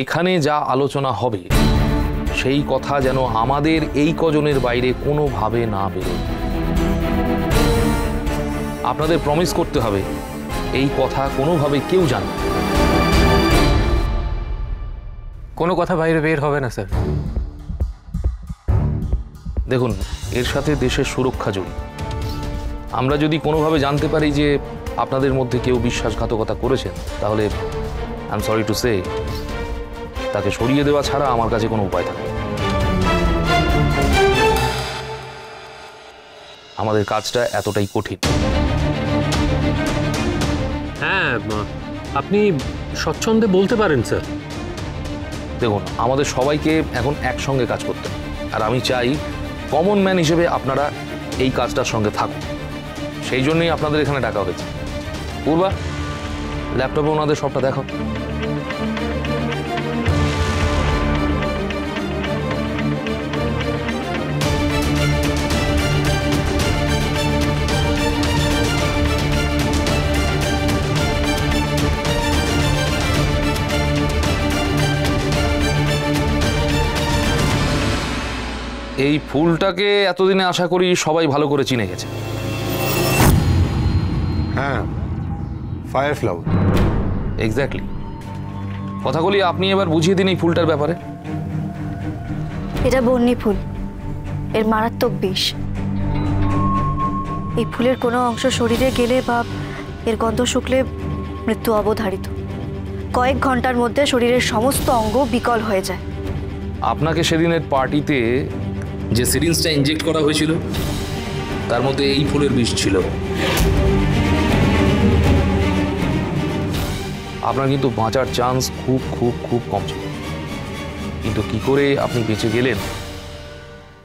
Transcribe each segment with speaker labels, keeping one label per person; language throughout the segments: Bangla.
Speaker 1: এখানে যা আলোচনা হবে সেই কথা যেন আমাদের এই কজনের বাইরে কোনোভাবে না বেরোয়। আপনাদের প্রমিস করতে হবে এই কথা কোনোভাবে কেউ জানে না।
Speaker 2: কোনো কথা বাইরে বের হবে না স্যার।
Speaker 1: দেখুন, এর সাথে দেশের সুরক্ষা জড়িত। আমরা যদি কোনোভাবে জানতে পারি যে আপনাদের মধ্যে কেউ বিশ্বাসঘাতকতা করেছেন, তাহলে I am sorry to say তাকে সরিয়ে দেওয়া ছাড়া আমার কাছে কোনো উপায় থাকে না। আমাদের কাজটা এতটাই কঠিন।
Speaker 2: হ্যাঁ, আপনি স্বচ্ছন্দে বলতে পারেন স্যার।
Speaker 1: দেখুন, আমাদের সবাইকে এখন একসঙ্গে কাজ করতে হবে, আর আমি চাই কমন ম্যান হিসেবে আপনারা এই কাজটার সঙ্গে থাকুন। সেই জন্যই আপনাদের এখানে ডাকা হয়েছে। পূর্বা, ল্যাপটপে ওনাদের সবটা দেখো। এই ফুলটাকে এতদিনে আশা করি সবাই ভালো করে চিনে গেছে।
Speaker 3: হ্যাঁ, ফায়ার ফ্লাওয়ার।
Speaker 1: এক্স্যাক্টলি। কথাগুলি আপনি এবার বুঝিয়ে দিন এই ফুলটার ব্যাপারে।
Speaker 4: এটা বন্যি ফুল, এর মারাত্মক বিষ। এই ফুলের কোনো অংশ শরীরে গেলে বা এর গন্ধ শুকলে মৃত্যু অবধারিত। কয়েক ঘন্টার মধ্যে শরীরের সমস্ত অঙ্গ বিকল হয়ে যায়।
Speaker 1: আপনাকে সেদিনের পার্টিতে যে সিরিঞ্জটা ইনজেক্ট করা হয়েছিল তার মধ্যে এই ফুলের বিষ ছিল। আপনার কিন্তু বাঁচার চান্স খুব খুব খুব কম ছিল, কিন্তু কি করে আপনি বেঁচে গেলেন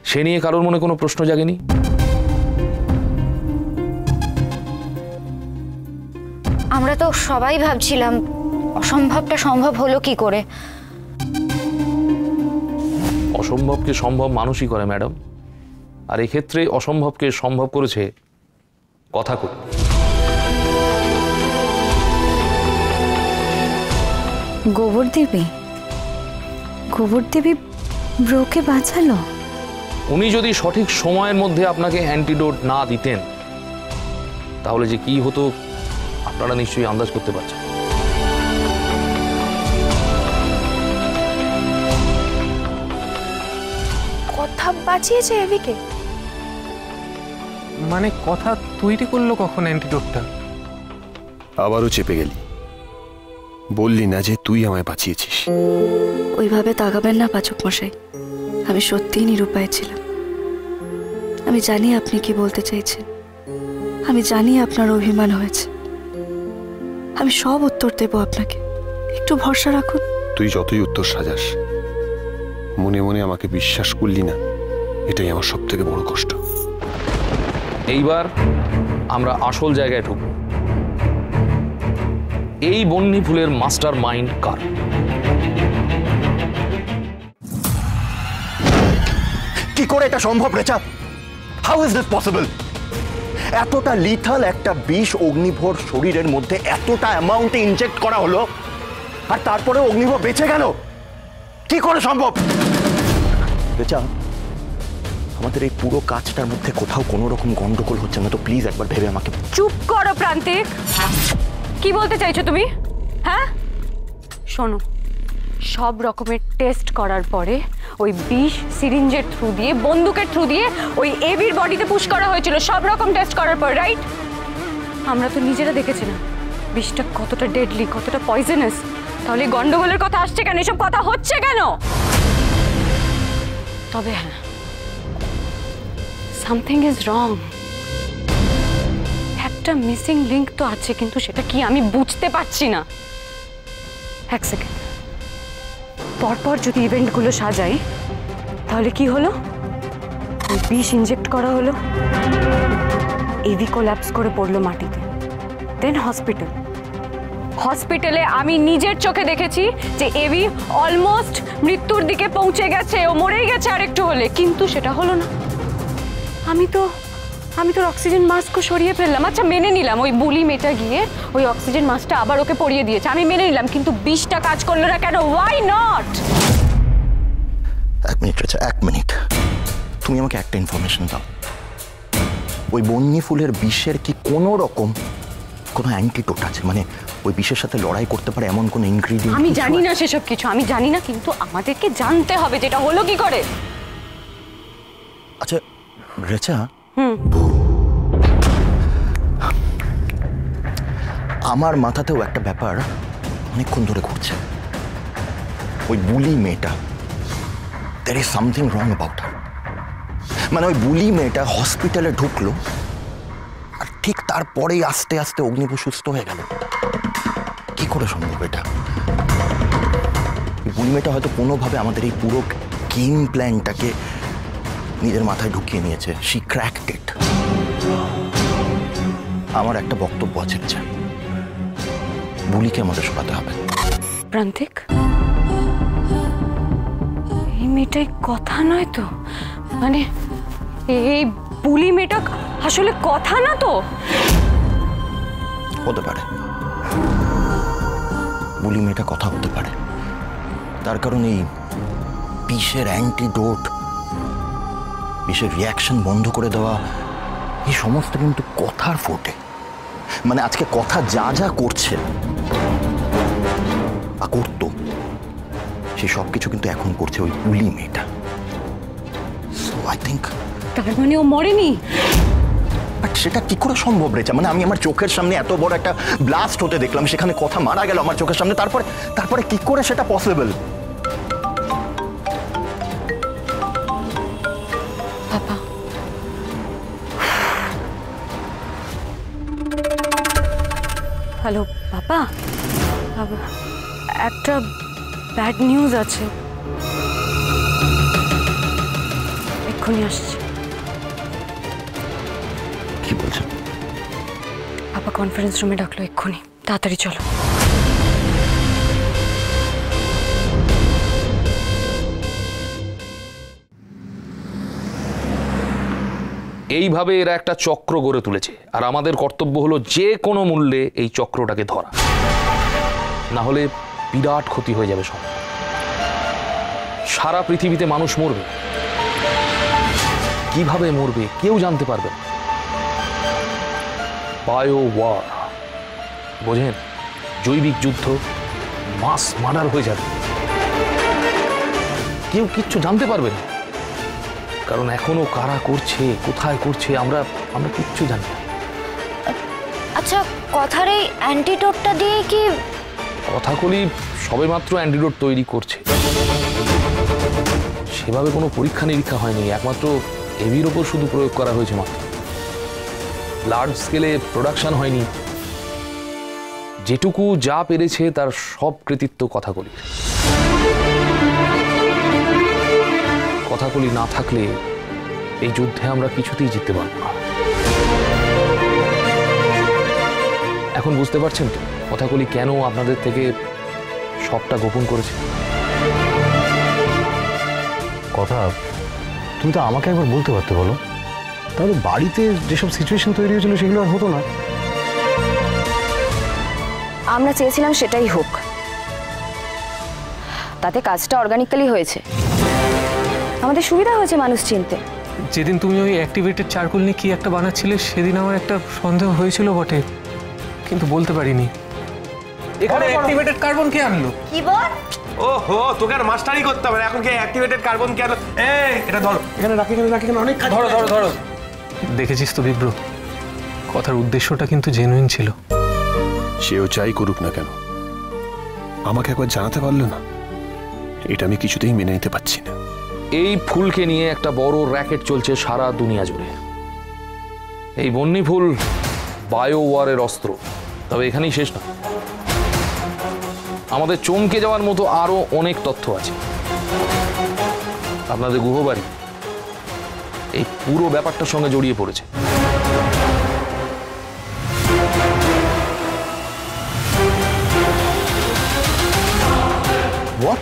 Speaker 1: সে নিয়ে কারোর মনে কোনো প্রশ্ন জাগেনি?
Speaker 5: আমরা তো সবাই ভাবছিলাম অসম্ভবটা সম্ভব হলো কি করে।
Speaker 1: অসম্ভবকে সম্ভব মানুষই করে ম্যাডাম, আর এক্ষেত্রে অসম্ভবকে সম্ভব করেছে কথাকলি।
Speaker 5: গোবরদেবী ব্রোকে বাঁচালো।
Speaker 1: উনি যদি সঠিক সময়ের মধ্যে আপনাকে অ্যান্টিডোট না দিতেন তাহলে যে কি হতো আপনারা নিশ্চয়ই আন্দাজ করতে পারছেন।
Speaker 6: কথা বাঁচিয়েছে এভিকে?
Speaker 2: মানে কথা তৈরি করলো কখন অ্যান্টিডোটটা?
Speaker 3: আবারও চেপে গেলি, বললি না যে তুই আমায় বাঁচিয়েছিস।
Speaker 4: ওইভাবে তাকাবেন না পাচক মশাই, আমি সত্যিই নিরুপায় ছিলাম। আমি জানি আপনি কি বলতে চাইছেন, আমি জানি আপনার অভিমান হয়েছে। আমি সব উত্তর দেব আপনাকে, একটু ভরসা রাখুন।
Speaker 3: তুই যতই উত্তর সাজাস, মনে মনে আমাকে বিশ্বাস করলি না, এটাই আমার সব থেকে বড় কষ্ট।
Speaker 1: এইবার আমরা আসল জায়গায় ঢুকব। এই বন্যি ফুলের মাস্টার মাইন্ড কার?
Speaker 7: কি করে এটা সম্ভব Recha? How is this possible? এতটা লিথাল একটা বিষ অগ্নিভোর শরীরের মধ্যে এতটা অ্যামাউন্টে ইনজেক্ট করা হলো, আর তারপরে অগ্নিভোর বেঁচে গেল। কি করে সম্ভব? রেচা, আমাদের এই পুরো কাজটার মধ্যে কোথাও কোনো রকম গন্ডগোল হচ্ছে না তো? প্লিজ একবার ভেবে আমাকে।
Speaker 6: চুপ করো প্রান্তিক, কি বলতে চাইছো তুমি? হ্যাঁ শোনো, সব রকমের টেস্ট করার পরে ওই বিষ সিরিঞ্জের থ্রু দিয়ে, বন্দুকের থ্রু দিয়ে ওই এবির বডিতে পুশ করা হয়েছিল। সব রকম টেস্ট করার পর, রাইট? আমরা তো নিজেরা দেখেছি না বিষটা কতটা ডেডলি, কতটা পয়জনাস। তাহলে গন্ডগোলের কথা আসছে কেন? এসব কথা হচ্ছে কেন? তবে হ্যাঁ, সামথিং ইজ রং। একটা মিসিং লিংক তো আছে, কিন্তু সেটা কি আমি বুঝতে পারছি না। এক সেকেন্ড, পরপর যদি ইভেন্টগুলো সাজাই তাহলে কি হলো? ওই বিষ ইনজেক্ট করা হলো, এভি কোল্যাপস করে পড়লো মাটিতে, দেন হসপিটালে আমি নিজের চোখে দেখেছি যে এভি অলমোস্ট মৃত্যুর দিকে পৌঁছে গেছে, ও মরেই গেছে আরেকটু হলে, কিন্তু সেটা হলো না। আমি তো আমি তোর অক্সিজেন মাস্কও সরিয়ে ফেললাম, আচ্ছা মেনে নিলাম ওই বুলি মেয়েটা গিয়ে ওই অক্সিজেন মাস্কটা আবার ওকে পরিয়ে দিয়েছে, আমি মেনে নিলাম, কিন্তু 20টা কাজ করলো না কেন? Why not?
Speaker 7: এক মিনিট রেচা, এক মিনিট। তুমি আমাকে একটা ইনফরমেশন দাও, ওই বন্যি ফুলের বিষের কি কোনো রকম কোনো অ্যান্টিডোট আছে? মানে ওই বিষের সাথে লড়াই করতে পারে এমন কোনো ইনগ্রিডিয়েন্ট?
Speaker 6: আমি জানি না সেসব কিছু, আমি জানি না, কিন্তু আমাদেরকে জানতে হবে যেটা হলো কি করে।
Speaker 7: আচ্ছা রেচা, আমার মাথাতেও একটা ব্যাপার অনেকক্ষণ ধরে ঘুরছে। ওই বুলি মেয়েটা, there is something wrong about her। মানে ওই বুলি মেয়েটা হসপিটালে ঢুকলো আর ঠিক তারপরেই আস্তে আস্তে অগ্নিভূ সুস্থ হয়ে গেল। কি করে সম্ভব এটা? বুলি মেয়েটা হয়তো কোনোভাবে আমাদের এই পুরো গেম প্ল্যানটাকে নিজের মাথায় ঢুকিয়ে নিয়েছে। শি ক্র্যাকড ইট। আমার একটা বক্তব্য আছে, বুলিকে আমাদের সরাতে হবে।
Speaker 6: প্রান্তিক, এই মেয়েটাই কথা নয় তো? মানে এই বুলি মেয়েটা আসলে কথা না তো?
Speaker 7: হতে পারে বুলি মেয়েটা কথা হতে পারে, তার কারণ এই বিষের অ্যান্টিডোট, বিষের রিয়াকশন বন্ধ করে দেওয়া, এই সমস্ত কিন্তু কথার ফোটে। মানে আজকে কথা যা যা করছে বা করতো, সেই সব কিছু কিন্তু এখন করছে ওই বুলি মেয়েটা। সো আই থিঙ্ক
Speaker 6: তার মানে ও মরেনি?
Speaker 7: বাট সেটা কি করে সম্ভব রেচা? মানে আমি আমার চোখের সামনে এত বড় একটা ব্লাস্ট হতে দেখলাম, সেখানে কথা মারা গেল আমার চোখের সামনে, তারপরে কি করে সেটা পসিবল?
Speaker 6: বাবা, হ্যালো বাবা, বাবা একটা ব্যাড নিউজ আছে, এক্ষুনি আসছে।
Speaker 7: কি বলছেন?
Speaker 6: বাবা কনফারেন্স রুমে ডাকলো এক্ষুনি, তাড়াতাড়ি চলো।
Speaker 1: এইভাবে এরা একটা চক্র গড়ে তুলেছে, আর আমাদের কর্তব্য হলো যে কোনো মূল্যে এই চক্রটাকে ধরা, না হলে বিরাট ক্ষতি হয়ে যাবে সব। সারা পৃথিবীতে মানুষ মরবে, কিভাবে মরবে কেউ জানতে পারবে না। বায়ো ওয়ার, বোঝেন? জৈবিক যুদ্ধ, মাস মার্ডার হয়ে যাবে, কেউ কিচ্ছু জানতে পারবে না, কারণ এখনো কারা করছে, কোথায় করছে, আমরা কিচ্ছু জানি না।
Speaker 5: আচ্ছা, কথার এই অ্যান্টিডোটটা দিয়ে কি?
Speaker 1: কথাকলি সবেমাত্র অ্যান্টিডোট তৈরি করছে, সেভাবে কোনো পরীক্ষা নিরীক্ষা হয়নি, একমাত্র এভির ওপর শুধু প্রয়োগ করা হয়েছে মাত্র। লার্জ স্কেলে প্রোডাকশন হয়নি। যেটুকু যা পেরেছে তার সব কৃতিত্ব কথাকলি। কথাকলি না থাকলে এই যুদ্ধে আমরা কিছুতেই জিততে পারবো না। এখন বুঝতে পারছেন তো কথাকলি কেন আপনাদের থেকে সবটা গোপন করেছে?
Speaker 8: কথা তুমি তো আমাকে একবার বলতে পারতে, বলো? তাহলে বাড়িতে যেসব সিচুয়েশন তৈরি হয়েছিল সেগুলো আর হতো না।
Speaker 9: আমরা চেয়েছিলাম সেটাই হোক, তাতে কাজটা অর্গানিক্যালি হয়েছে, আমাদের সুবিধা হয়েছে মানুষ চিনতে।
Speaker 2: যেদিন তুমি ওই অ্যাক্টিভেটেড চারকোল নিয়ে কি একটা বানাচ্ছিলে, সেদিন আমার একটা সন্দেহ হয়েছিল বটে, কিন্তু বলতে পারিনি।
Speaker 10: এখানে অ্যাক্টিভেটেড কার্বন কে আনলো?
Speaker 5: কি বল?
Speaker 10: ওহো, তোকে আর মাস্টারই করতে হবে, এখন কে অ্যাক্টিভেটেড কার্বন কে আনলো? এই এটা ধরো, এখানে রাখি, অনেক কাজ। ধরো ধরো ধরো।
Speaker 2: দেখেছিস তো বিব্র, কথার উদ্দেশ্যটা কিন্তু জেনুইন ছিল।
Speaker 3: সেও চাই করুক না কেন, আমাকে একবার জানাতে পারলো না, এটা আমি কিছুতেই মেনে নিতে পারছি না।
Speaker 1: এই ফুলকে নিয়ে একটা বড় র্যাকেট চলছে সারা দুনিয়া জুড়ে। এই বন্যি ফুল বায়ো ওয়ারের অস্ত্র। তবে এখানেই শেষ না, আমাদের চমকে যাওয়ার মতো আরো অনেক তথ্য আছে। আপনাদের গুহবাড়ি এই পুরো ব্যাপারটার সঙ্গে জড়িয়ে পড়েছে।
Speaker 7: হোয়াট?